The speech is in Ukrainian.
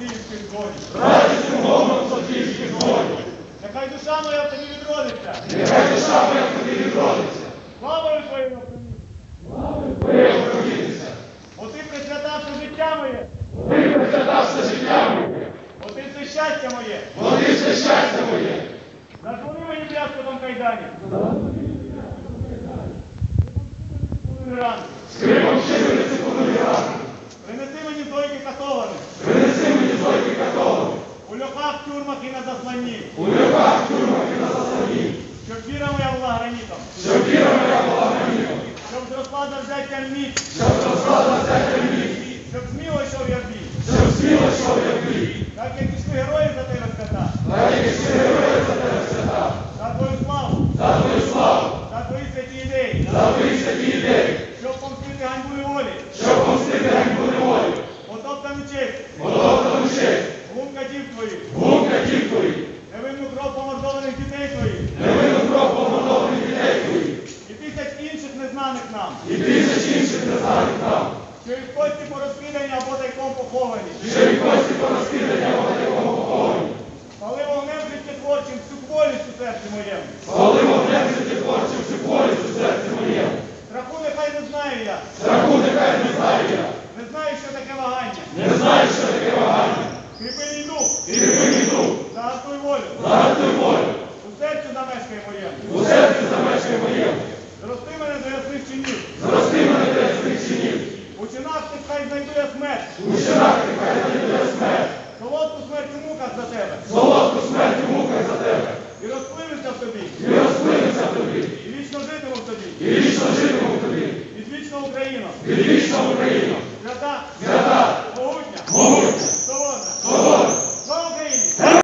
Софіївських дзвонів. Радістю гомоном Софіївських дзвонів. Нехай душа моя в тобі відродиться. Нехай душа моя в тобі відродиться. Славою твоєю привіт. Славою твоєю провідниця. Бо ти присвятав все життя моє. Ти присвятав все життя моє. Бо ти все щастя моє. Бо ти все щастя моє. Зазвони мені брязкотом кайданів. Скрипом щирилиці понурі ранки. Принеси мені зойки катованих. Принеси мені зойки катованих. У льохах, тюрмах і на засланні. У льохах, тюрмах і на засланні. Щоб віра моя була гранітом. Щоб віра моя була гранітом. Щоб зросла за взяттям міць. Щоб зросла за взяттям міць. Щоб сміло йшов я в бій. Щоб сміло йшов я в бій. Так як ішли герої за тебе свята. Так як ішли герої за тебе свята. За твою славу. За твою славу. За твої святі ідеї. За твої святі ідеї. Щоб помстити ганьбу неволі. Щоб помстити ганьбу неволі. Потоптану честь. Потоптану честь. Глум катів твоїх. Глум катів твоїх. Невинну кров помордованих дітей твоїх. Невинну кров помордованих дітей твоїх. І тисяч інших незнаних нам. І тисяч інших незнаних нам. Що від кості порозкидані або тайком поховані. Що від кості порозкидані або тайком поховані. Спали вогнем життєтворчим всю болість у серці моєму. Спали вогнем життєтворчим всю болість у серці моєму. Страху нехай не знаю я. Страху нехай не знаю я. Не знаю, що таке вагання. Не знаю, що таке вагання. Кріпи мій дух. Кріпи мій дух. Загартуй волю. Загартуй волю. У серці замешкай моєму. У серці замешкай моєму. Зрости мене до ясних чинів. Зрости мене до ясних чинів. У чинах тих хай знайду я смерть. У